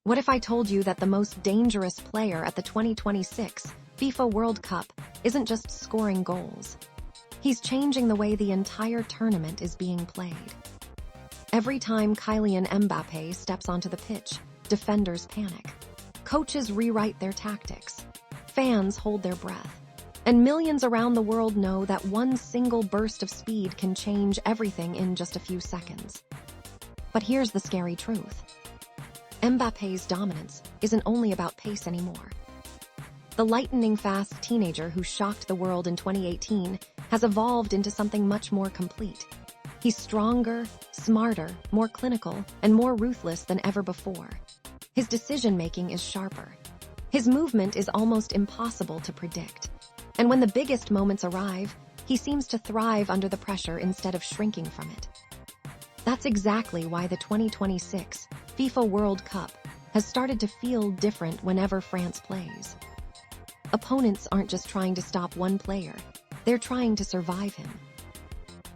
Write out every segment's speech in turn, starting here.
What if I told you that the most dangerous player at the 2026 FIFA World Cup isn't just scoring goals? He's changing the way the entire tournament is being played. Every time Kylian Mbappé steps onto the pitch, defenders panic. Coaches rewrite their tactics. Fans hold their breath. And millions around the world know that one single burst of speed can change everything in just a few seconds. But here's the scary truth. Mbappe's dominance isn't only about pace anymore. The lightning-fast teenager who shocked the world in 2018 has evolved into something much more complete. He's stronger, smarter, more clinical, and more ruthless than ever before. His decision-making is sharper. His movement is almost impossible to predict. And when the biggest moments arrive, he seems to thrive under the pressure instead of shrinking from it. That's exactly why the 2026 FIFA World Cup has started to feel different whenever France plays. Opponents aren't just trying to stop one player, they're trying to survive him.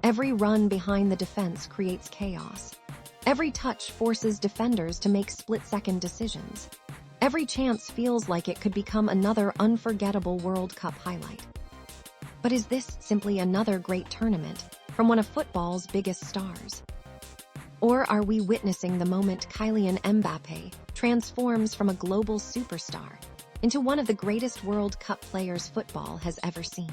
Every run behind the defense creates chaos. Every touch forces defenders to make split-second decisions. Every chance feels like it could become another unforgettable World Cup highlight. But is this simply another great tournament from one of football's biggest stars? Or are we witnessing the moment Kylian Mbappé transforms from a global superstar into one of the greatest World Cup players football has ever seen?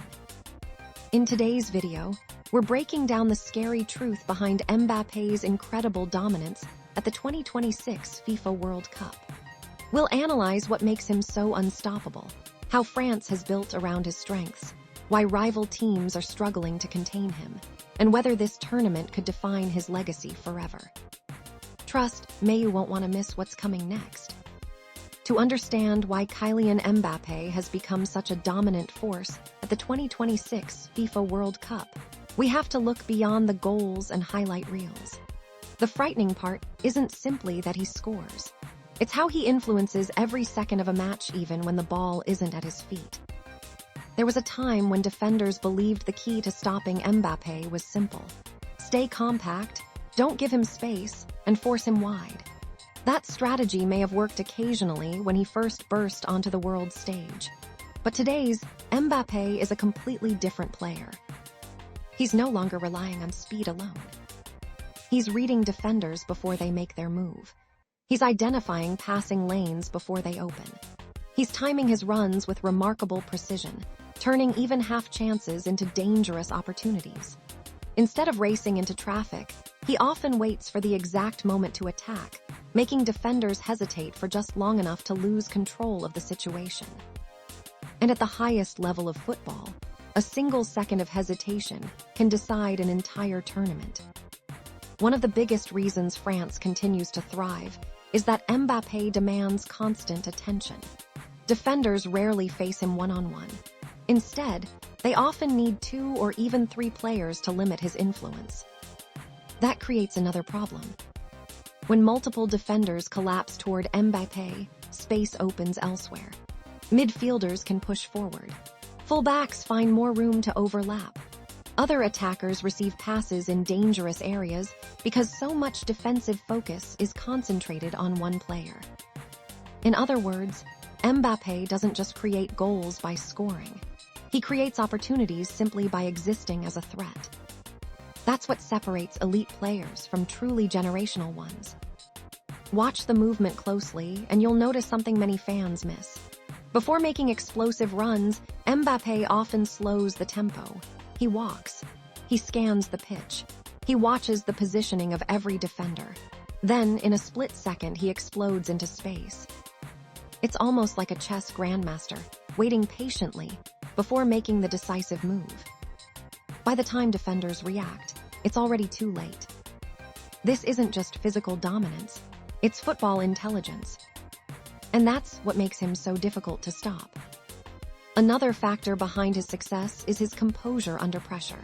In today's video, we're breaking down the scary truth behind Mbappe's incredible dominance at the 2026 FIFA World Cup. We'll analyze what makes him so unstoppable, how France has built around his strengths, why rival teams are struggling to contain him, and whether this tournament could define his legacy forever. Trust me, you won't want to miss what's coming next. To understand why Kylian Mbappé has become such a dominant force at the 2026 FIFA World Cup, we have to look beyond the goals and highlight reels. The frightening part isn't simply that he scores. It's how he influences every second of a match even when the ball isn't at his feet. There was a time when defenders believed the key to stopping Mbappé was simple. Stay compact, don't give him space, and force him wide. That strategy may have worked occasionally when he first burst onto the world stage. But today's Mbappé is a completely different player. He's no longer relying on speed alone. He's reading defenders before they make their move. He's identifying passing lanes before they open. He's timing his runs with remarkable precision, turning even half chances into dangerous opportunities. Instead of racing into traffic, he often waits for the exact moment to attack, making defenders hesitate for just long enough to lose control of the situation. And at the highest level of football, a single second of hesitation can decide an entire tournament. One of the biggest reasons France continues to thrive is that Mbappé demands constant attention. Defenders rarely face him one-on-one. Instead, they often need 2 or even 3 players to limit his influence. That creates another problem. When multiple defenders collapse toward Mbappé, space opens elsewhere. Midfielders can push forward. Fullbacks find more room to overlap. Other attackers receive passes in dangerous areas because so much defensive focus is concentrated on one player. In other words, Mbappé doesn't just create goals by scoring. He creates opportunities simply by existing as a threat. That's what separates elite players from truly generational ones. Watch the movement closely, and you'll notice something many fans miss. Before making explosive runs, Mbappé often slows the tempo. He walks. He scans the pitch. He watches the positioning of every defender. Then, in a split second, he explodes into space. It's almost like a chess grandmaster, waiting patiently before making the decisive move. By the time defenders react, it's already too late. This isn't just physical dominance, it's football intelligence. And that's what makes him so difficult to stop. Another factor behind his success is his composure under pressure.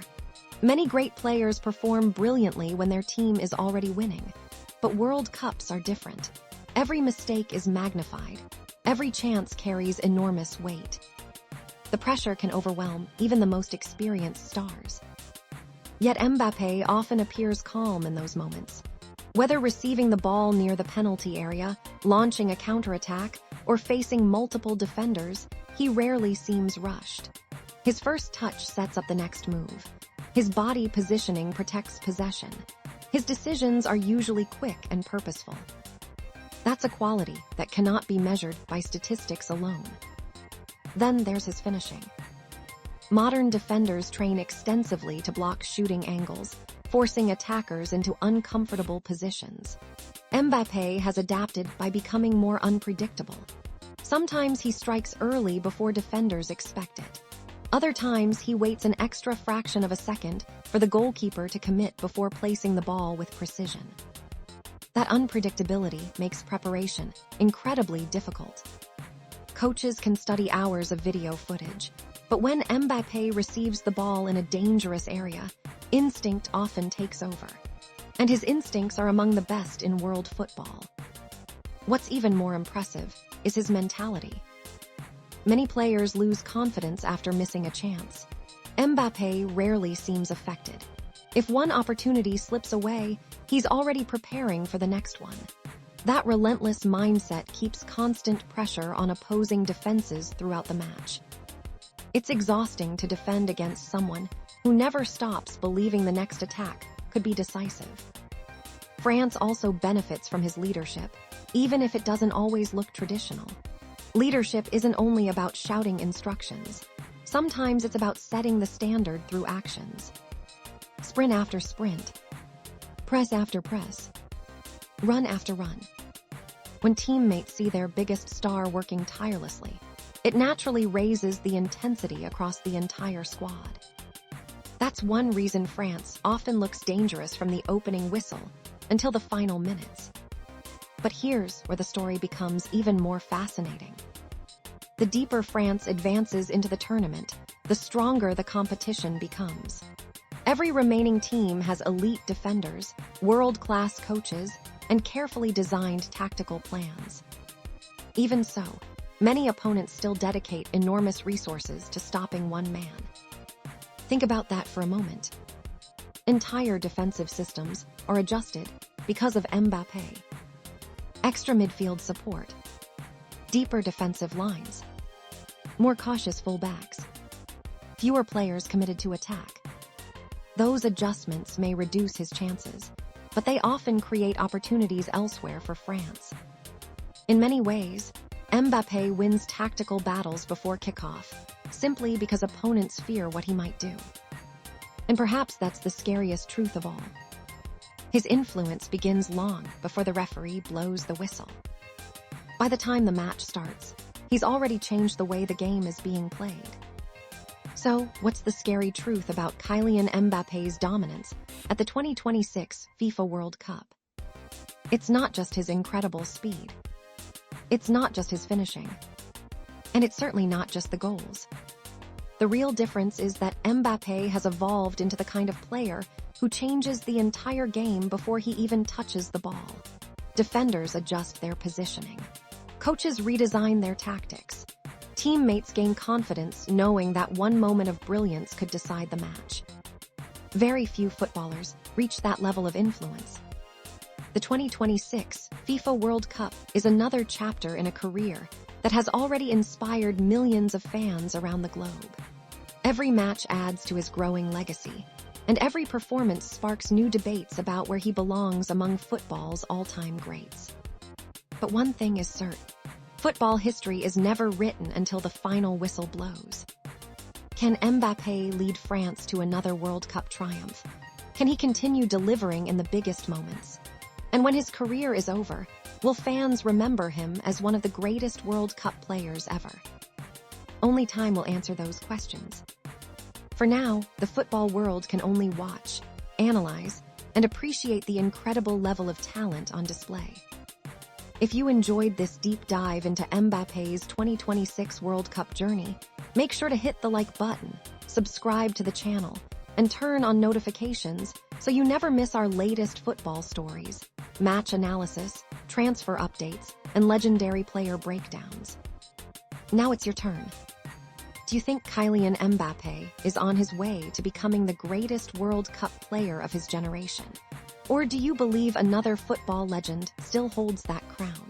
Many great players perform brilliantly when their team is already winning. But World Cups are different. Every mistake is magnified. Every chance carries enormous weight. The pressure can overwhelm even the most experienced stars. Yet Mbappé often appears calm in those moments. Whether receiving the ball near the penalty area, Launching a counterattack or facing multiple defenders, he rarely seems rushed. His first touch sets up the next move. His body positioning protects possession. His decisions are usually quick and purposeful. That's a quality that cannot be measured by statistics alone. Then there's his finishing. Modern defenders train extensively to block shooting angles, forcing attackers into uncomfortable positions. Mbappé has adapted by becoming more unpredictable. Sometimes he strikes early before defenders expect it. Other times, he waits an extra fraction of a second for the goalkeeper to commit before placing the ball with precision. That unpredictability makes preparation incredibly difficult. Coaches can study hours of video footage, but when Mbappé receives the ball in a dangerous area, instinct often takes over. And his instincts are among the best in world football. What's even more impressive is his mentality. Many players lose confidence after missing a chance. Mbappé rarely seems affected. If one opportunity slips away, he's already preparing for the next one. That relentless mindset keeps constant pressure on opposing defenses throughout the match. It's exhausting to defend against someone who never stops believing the next attack could be decisive. France also benefits from his leadership, even if it doesn't always look traditional. Leadership isn't only about shouting instructions. Sometimes it's about setting the standard through actions. Sprint after sprint. Press after press. Run after run. When teammates see their biggest star working tirelessly, it naturally raises the intensity across the entire squad. That's one reason France often looks dangerous from the opening whistle until the final minutes. But here's where the story becomes even more fascinating. The deeper France advances into the tournament, the stronger the competition becomes. Every remaining team has elite defenders, world-class coaches, and carefully designed tactical plans. Even so, many opponents still dedicate enormous resources to stopping one man. Think about that for a moment. Entire defensive systems are adjusted because of Mbappé. Extra midfield support, deeper defensive lines, more cautious fullbacks, fewer players committed to attack. Those adjustments may reduce his chances, but they often create opportunities elsewhere for France. In many ways, Mbappé wins tactical battles before kickoff, simply because opponents fear what he might do. And perhaps that's the scariest truth of all. His influence begins long before the referee blows the whistle. By the time the match starts, he's already changed the way the game is being played. So, what's the scary truth about Kylian Mbappe's dominance at the 2026 FIFA World Cup? It's not just his incredible speed. It's not just his finishing. And it's certainly not just the goals. The real difference is that Mbappé has evolved into the kind of player who changes the entire game before he even touches the ball. Defenders adjust their positioning. Coaches redesign their tactics. Teammates gain confidence knowing that one moment of brilliance could decide the match. Very few footballers reach that level of influence. The 2026 FIFA World Cup is another chapter in a career that has already inspired millions of fans around the globe. Every match adds to his growing legacy, and every performance sparks new debates about where he belongs among football's all-time greats. But one thing is certain. Football history is never written until the final whistle blows. Can Mbappé lead France to another World Cup triumph? Can he continue delivering in the biggest moments? And when his career is over, will fans remember him as one of the greatest World Cup players ever? Only time will answer those questions. For now, the football world can only watch, analyze, and appreciate the incredible level of talent on display. If you enjoyed this deep dive into Mbappé's 2026 World Cup journey, make sure to hit the like button, subscribe to the channel, and turn on notifications so you never miss our latest football stories, match analysis, transfer updates, and legendary player breakdowns. Now it's your turn. Do you think Kylian Mbappé is on his way to becoming the greatest World Cup player of his generation? Or do you believe another football legend still holds that crown?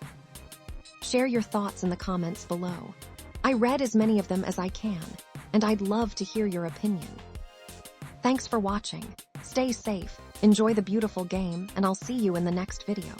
Share your thoughts in the comments below. I read as many of them as I can, and I'd love to hear your opinion. Thanks for watching. Stay safe, enjoy the beautiful game, and I'll see you in the next video.